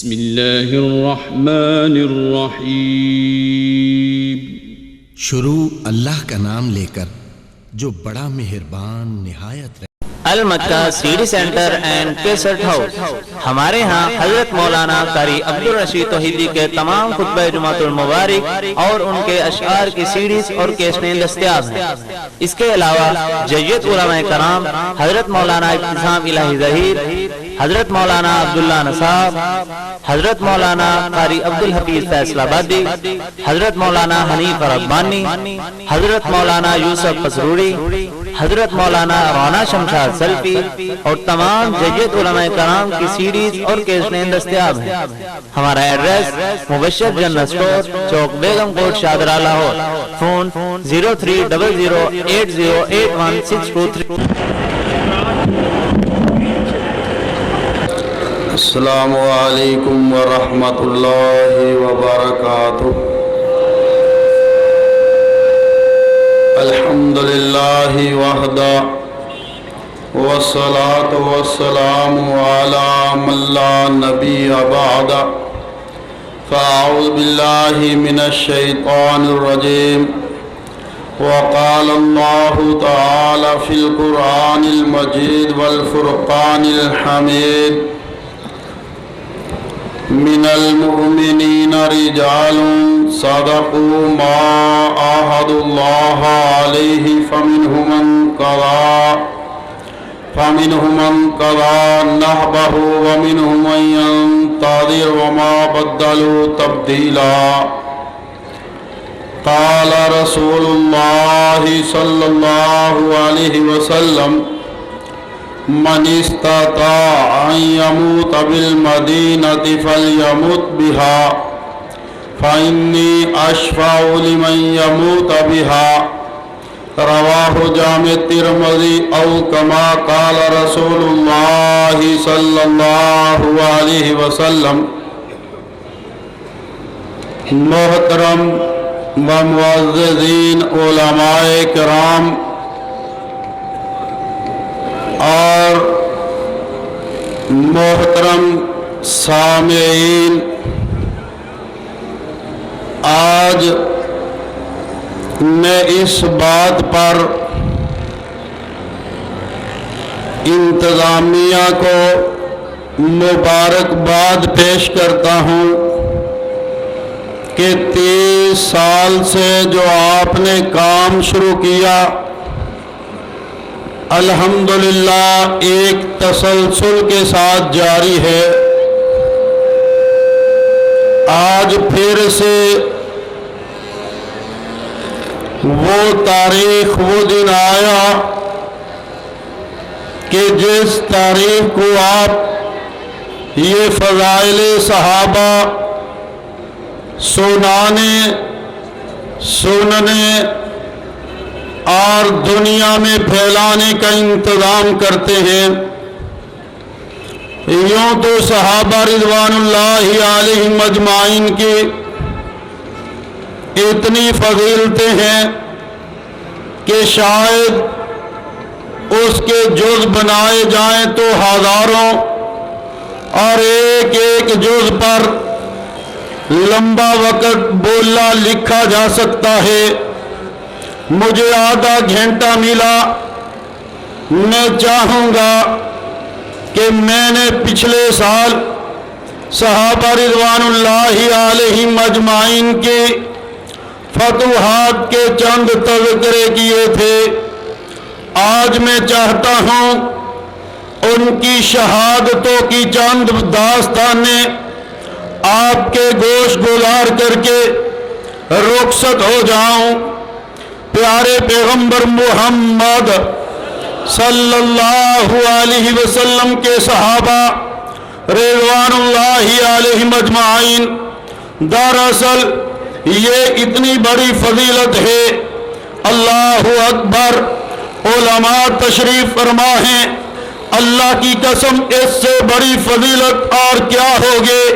بسم اللہ الرحمن الرحیم۔ شروع اللہ کا نام لے کر جو بڑا مہربان نہایت Al Makkah CD centre and cassette house. ہمارے ہاں حضرت مولانا قاری عبدالرشید توحیدی کے تمام خطبہ جمعۃ المبارک اور ان کے اشعار کی سیڈیز اور کیسٹیں دستیاب ہیں۔ اس کے علاوہ جید علماء کرام حضرت مولانا ابتسام الہی ظہیر، حضرت مولانا عبداللہ نصاب، حضرت مولانا قاری عبدالحفیظ فیصل آبادی، حضرت مولانا حنیف ربانی، حضرت مولانا یوسف قصروری، حضرت مولانا رانا شمشاد سلفی اور تمام جید علماء کرام کی سیڈیز اور کیسٹیں دستیاب ہیں۔ ہمارا ایڈریس مبشر جنرل اسٹور، چوک بیگم کوٹ، شادرہ، لاہور۔ فون 0300808163۔ السلام علیکم ورحمۃ اللہ وبرکاتہ۔ الحمدللہ وحدہ والصلاة والسلام علی من لا نبی بعد، فاعوذ باللہ من الشیطان الرجیم۔ وقال اللہ تعالی فی القرآن المجید والفرقان الحمید، من المؤمنین رجال صدقوا ما عاہدوا اللہ علیہ فمنهم من قضى نحبه ومنهم من ينتظر وما بدلوا تبدیلا۔ قال رسول اللہ صلی اللہ علیہ وسلم، من استطاع ان يموت بالمدینة فلیمت بها فإنی اشفع لمن يموت بها۔ رواہ جامع ترمذی، او کما قال رسول اللہ صلی اللہ علیہ وسلم۔ محترم و معززین علماء کرام اور محترم سامعین، آج میں اس بات پر انتظامیہ کو مبارکباد پیش کرتا ہوں کہ 30 سال سے جو آپ نے کام شروع کیا، الحمدللہ ایک تسلسل کے ساتھ جاری ہے۔ آج پھر سے وہ تاریخ، وہ دن آیا کہ جس تاریخ کو آپ یہ فضائل صحابہ سننے اور دنیا میں پھیلانے کا انتظام کرتے ہیں۔ یوں تو صحابہ رضوان اللہ علیہم اجمعین کی اتنی فضیلتیں ہیں کہ شاید اس کے جز بنائے جائیں تو ہزاروں، اور ایک ایک جز پر لمبا وقت بولا لکھا جا سکتا ہے۔ مجھے آدھا گھنٹہ ملا، میں چاہوں گا کہ میں نے پچھلے سال صحابہ رضوان اللہ علیہم اجمعین کی فتوحات کے چند تذکرے کیے تھے۔ آج میں چاہتا ہوں ان کی شہادتوں کی چند داستانیں آپ کے گوش گزار کر کے رخصت ہو جاؤں۔ پیارے پیغمبر محمد صلی اللہ علیہ وسلم کے صحابہ رضوان اللہ علیہم اجمعین، دراصل یہ اتنی بڑی فضیلت ہے، اللہ اکبر، علماء تشریف فرما ہیں، اللہ کی قسم اس سے بڑی فضیلت اور کیا ہوگی۔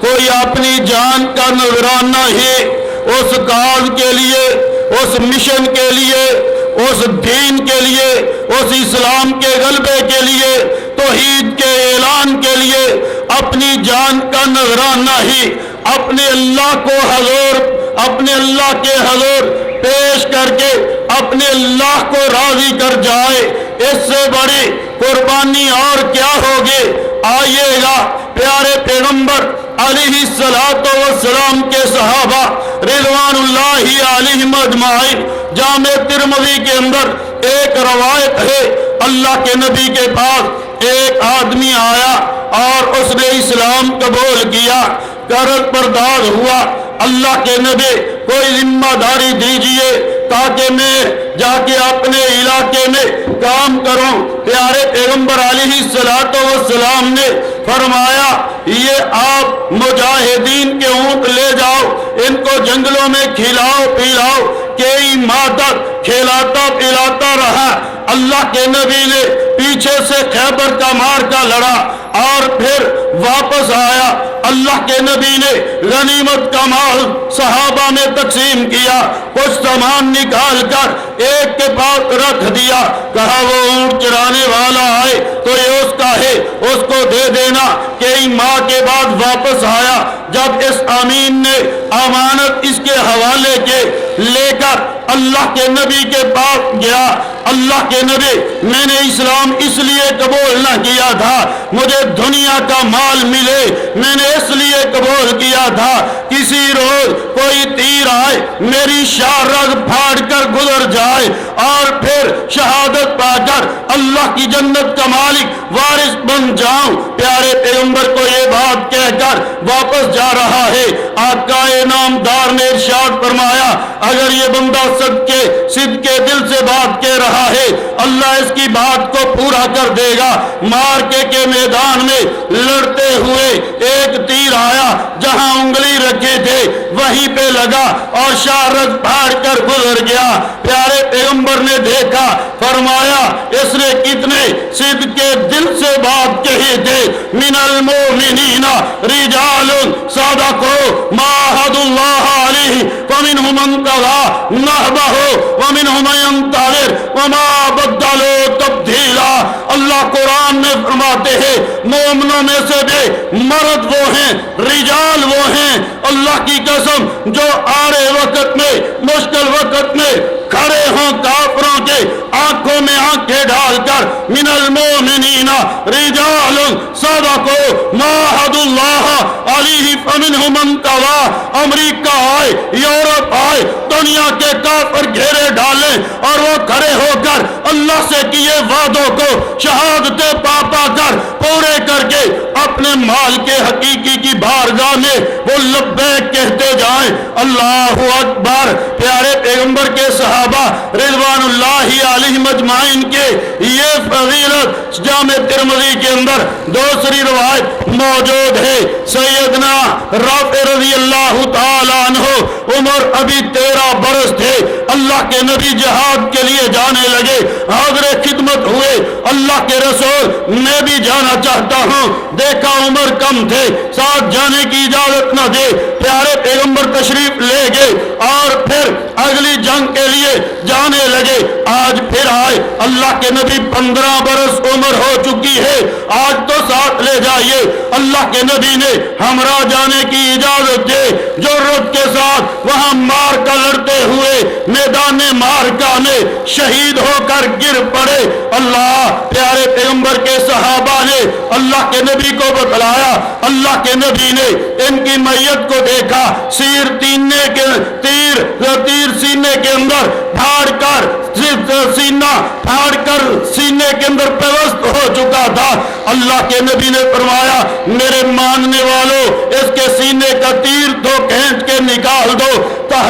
کوئی اپنی جان کا نذرانہ ہی اس کاز کے لیے، اس مشن کے لیے، اس دین کے لیے، اس اسلام کے غلبے کے لیے توحید کے اعلان کے لیے اپنی جان کا نذرانہ ہی اپنے اللہ کو اپنے اللہ کے حضور پیش کر کے اپنے اللہ کو راضی کر جائے، اس سے بڑی قربانی اور کیا ہوگی؟ آئیے گا پیارے پیغمبر علیہ السلام کے صحابہ رضوان اللہ علیہم اجمعین، جامع ترمذی کے اندر ایک روایت ہے، اللہ کے نبی کے پاس ایک آدمی آیا اور اس نے اسلام قبول کیا، قرض بردار ہوا۔ اللہ کے نبی کوئی ذمہ داری دیجئے تاکہ میں جا کے اپنے علاقے میں کام کروں۔ پیارے پیغمبر علیہ السلام نے فرمایا یہ آپ مجاہدین کے اونٹ لے جاؤ، ان کو جنگلوں میں کھلاؤ پلاؤ۔ کئی ماہ تک کھلاتا پلاتا رہا۔ اللہ کے نبی نے پیچھے سے خیبر کا معرکہ لڑا اور پھر واپس آیا۔ اللہ کے نبی نے غنیمت کا مال صحابہ میں تقسیم کیا، کچھ سامان نکال کر ایک کے پاس رکھ دیا، کہا وہ اونٹ چرانے والا آئے تو یہ اس کا ہے، اس کو دے دینا۔ کئی ماہ کے بعد واپس آیا، جب اس امین نے امانت اس کے حوالے کے لے کر اللہ کے نبی کے پاس گیا۔ اللہ کے نبی، میں نے اسلام اس لیے قبول نہ کیا تھا مجھے دنیا کا مال ملے، میں نے اس لیے قبول کیا تھا کسی روز کوئی تیر آئے میری شاہ رگ پھاڑ کر گزر جائے اور پھر شہادت پا کر اللہ کی جنت کا مالک وارث بن جاؤں۔ پیارے پیغمبر کو یہ بات کہہ کر واپس جا رہا ہے، آقا انعامدار نے ارشاد فرمایا اگر یہ بندہ صدقے دل سے بات کہہ رہا ہے اللہ اس کی بات کو پورا کر دے گا۔ مارکے کے میدان میں لڑتے ہوئے ایک تیر آیا، جہاں انگلی رکھے تھے وہیں پہ لگا اور شارت پھاڑ کر گزر گیا۔ پیارے پیغمبر نے دیکھا، فرمایا اس نے کتنے صدقے دل سے بات کہی تھے، من المؤمنین رجال صدقوا ما عاهدوا الله علیہ فمنهم من قضى نحبه ومنهم من ينتظر وما بدلوا تبدیلا۔ اللہ قرآن میں فرماتے ہیں مومنوں میں سے بھی مرد وہ ہیں، رجال وہ ہیں، اللہ کی قسم جو آڑے وقت میں مشکل وقت میں کھڑے ہوں کافروں کے آنکھوں میں آنکھیں ڈال کر، من المؤمنین رجال صدقوا ما عاهدوا الله علیہ فمنهم من قضى۔ امریکہ آئے، یورپ آئے، دنیا کے کافر گھیرے ڈالیں اور وہ کھڑے ہو کر اللہ سے کیے وعدوں کو شہادتیں پا پا کر پورے کر کے اپنے مال کے حقیقی کی بارگاہ میں وہ لبیک کہتے جائیں، اللہ اکبر۔ پیارے پیغمبر کے صحابہ رضوان اللہ علیہم اجمعین کے یہ فضیلت جامع ترمذی کے اندر دوسری روایت موجود ہے۔ سیدنا رافع رضی اللہ تعالیٰ عنہ عمر ابھی 13 برس تھے، اللہ کے نبی جہاد کے لیے جانے لگے، حاضر خدمت ہوئے، اللہ کے رسول میں بھی جانا چاہتا ہوں، دیکھا عمر کم تھے، ساتھ جانے کی اجازت نہ دے، پیارے پیغمبر تشریف لے گئے اور پھر اگلی جنگ کے لیے جانے لگے۔ آج پھر آئے، اللہ کے نبی 15 برس عمر ہو چکی ہے، آج تو ساتھ لے جائیے۔ اللہ کے نبی نے ہمراہ جانے کی اجازت دے، جرأت کے ساتھ وہاں مارکا لڑتے ہوئے میدان مارکا میں شہید ہو کر گر پڑے۔ اللہ پیارے پیغمبر کے صحابہ نے اللہ کے نبی کو بتلایا، اللہ کے نبی نے ان کی میت کو دیکھا، تیر سینے کے اندر پھاڑ کر سینہ پھاڑ کر سینے کے اندر پیوست ہو چکا تھا۔ اللہ کے نبی نے فرمایا میرے ماننے والوں اس کے سینے کا تیر دو کھینچ کے نکال دو۔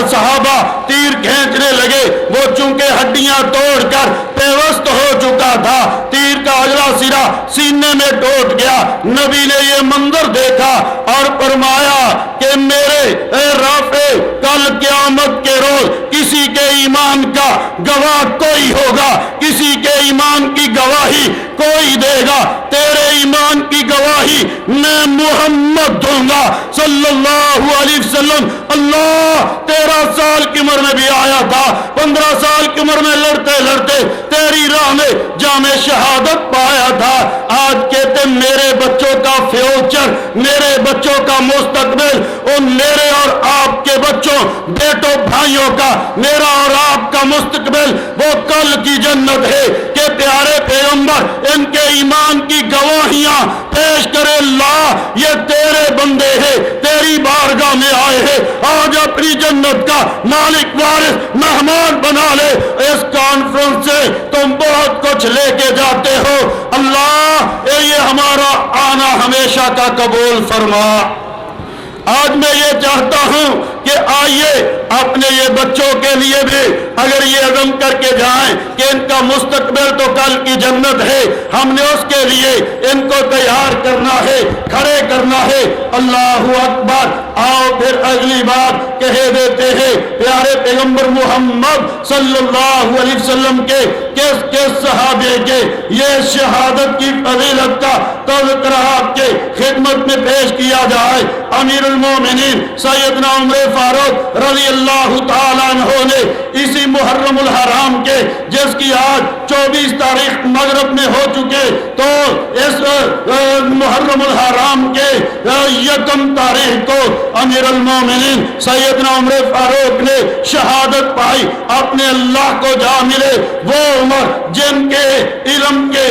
صحابہ تیر کھینچنے لگے، وہ چونکہ ہڈیاں توڑ کر پیوست ہو چکا تھا، تیر کا اگلا سرا سینے میں ٹوٹ گیا۔ نبی نے یہ منظر دیکھا اور فرمایا کہ میرے اے رافع کل قیامت کے روز کسی کے ایمان کا گواہ کوئی ہوگا، کسی کے ایمان کی گواہی کوئی دے گا، تیرے ایمان کی گواہی میں محمد دوں گا صلی اللہ علیہ وسلم۔ اللہ 13 سال کی عمر میں بھی آیا تھا، 15 سال کی عمر میں لڑتے لڑتے تیری راہ کربلا میں جام شہادت پایا تھا، آج کہتے میرے بچوں کا فیوچر، میرے بچوں کا مستقبل، ان میرے اور آپ کے بچوں بیٹوں بھائیوں کا، میرا اور آپ کا مستقبل وہ کل کی جنت ہے کہ پیارے پیغمبر ان کے ایمان کی گواہیاں پیش کرے، اللہ یہ تیرے بندے ہیں، تیری بارگاہ میں آئے ہیں، آج اپنی جنت کا مالک وارث مہمان بنا لے، اس کانفرنس سے تم بہت کچھ لے کے جاتے ہو، اللہ یہ ہمارا آنا ہمیشہ کا قبول فرما۔ آج میں یہ چاہتا ہوں کہ آئیے اپنے یہ بچوں کے لیے بھی اگر یہ عزم کر کے جائیں کہ ان کا مستقبل تو کل کی جنت ہے، ہم نے اس کے لیے ان کو تیار کرنا ہے، کھڑے کرنا ہے۔ اللہ اکبر۔ آؤ پھر اگلی بات کہہ دیتے ہیں، پیارے پیغمبر محمد صلی اللہ علیہ وسلم کے کس صحابے کے یہ شہادت کی فضیلت کا تذکرہ آپ کے خدمت میں پیش کیا جائے۔ امیر المومنین سیدنا عمر فاروق رضی اللہ تعالیٰ عنہ نے اسی محرم الحرام کے، جس کی آج 24 تاریخ مغرب میں ہو چکے، تو اس محرم الحرام کے یکم تاریخ کو امیر المومنین سیدنا عمر فاروق نے شہادت پائی، اپنے اللہ کو جا ملے۔ وہ عمر جن کے علم کے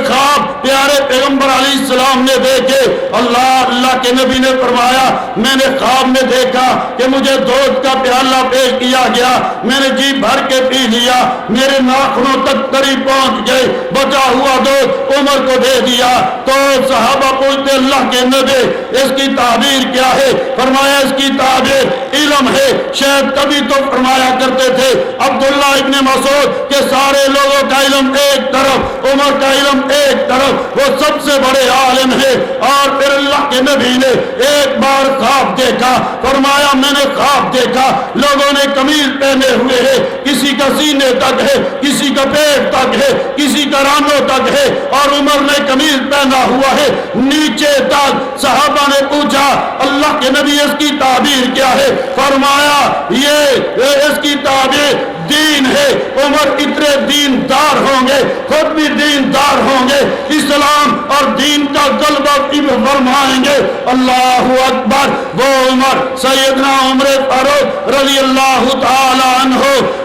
خواب پیارے پیغمبر علیہ السلام نے دیکھے، اللہ کے نبی نے فرمایا میں نے خواب میں دیکھا کہ مجھے دودھ کا پیالہ پیش کیا گیا، میں نے جی بھر کے پی لیا، میرے ناخنوں تک قریب پہنچ گئے، بچا ہوا دودھ عمر کو دے دیا۔ تو صحابہ پوچھتے اللہ کے نبی اس کی تعبیر کیا ہے؟ فرمایا اس کی تعبیر علم ہے۔ شاید تبھی تو فرمایا کرتے تھے عبداللہ ابن مسعود کہ سارے لوگوں کا علم ایک طرف، عمر کا علم ایک طرف، وہ سب سے بڑے عالم ہے۔ اور پھر اللہ کے نبی نے ایک بار خواب دیکھا، فرمایا میں نے خواب دیکھا لوگوں نے قمیض پہنے ہوئے ہے، کسی کا سینے تک ہے، کسی کا پیٹ تک ہے، کسی کا رانوں تک ہے، اور عمر نے قمیض پہنا ہوا ہے نیچے تک۔ صحابہ نے پوچھا اللہ کے نبی اس کی تعبیر کیا ہے؟ فرمایا یہ اس کی تعبیر دین ہے، عمر اتنے دیندار ہوں گے، خود بھی دیندار ہوں گے، اسلام اور دین کا غلبہ فرمائیں گے۔ اللہ اکبر۔ وہ عمر سیدنا عمر فاروق رضی اللہ تعالی عنہ،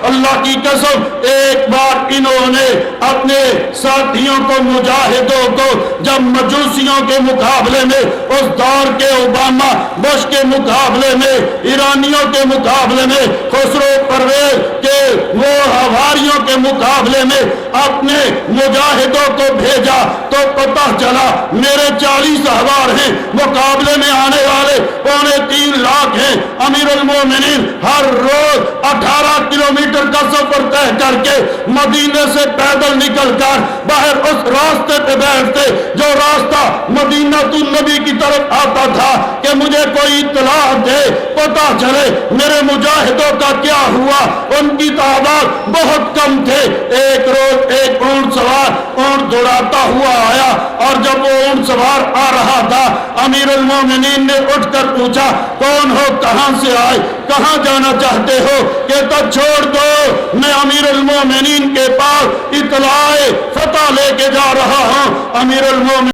اللہ کی قسم ایک بار انہوں نے اپنے ساتھیوں کو، مجاہدوں کو، جب مجوسیوں کے مقابلے میں، اس دور کے اوباما بش کے مقابلے میں، ایرانیوں کے مقابلے میں، خسرو پرویز کے وہ ہواریوں کے مقابلے میں اپنے مجاہدوں کو بھیجا، تو پتہ چلا میرے 40 ہزار ہیں، مقابلے میں آنے والے 2.25 لاکھ ہیں۔ امیر المومنین ہر روز 18 کلومیٹر کا سفر طے کر کے مدینے سے پیدل نکل کر باہر اس راستے پہ بیٹھتے جو راستہ مدینہ النبی کی طرف آتا تھا کہ مجھے کوئی اطلاع دے، پتہ چلے میرے مجاہدوں کا کیا ہوا۔ ان کی تعداد بہت کم تھے۔ ایک روز ایک اونٹ سوار اونٹ دوڑاتا ہوا آیا، اور جب وہ اونٹ سوار آ رہا تھا امیر المومنین نے اٹھ کر پوچھا کون ہو، کہاں سے آئے، کہاں جانا چاہتے ہو؟ کہتا چھوڑ دو، میں امیر المومنین کے پاس اطلاع فتح لے کے جا رہا ہوں۔ امیر المومنین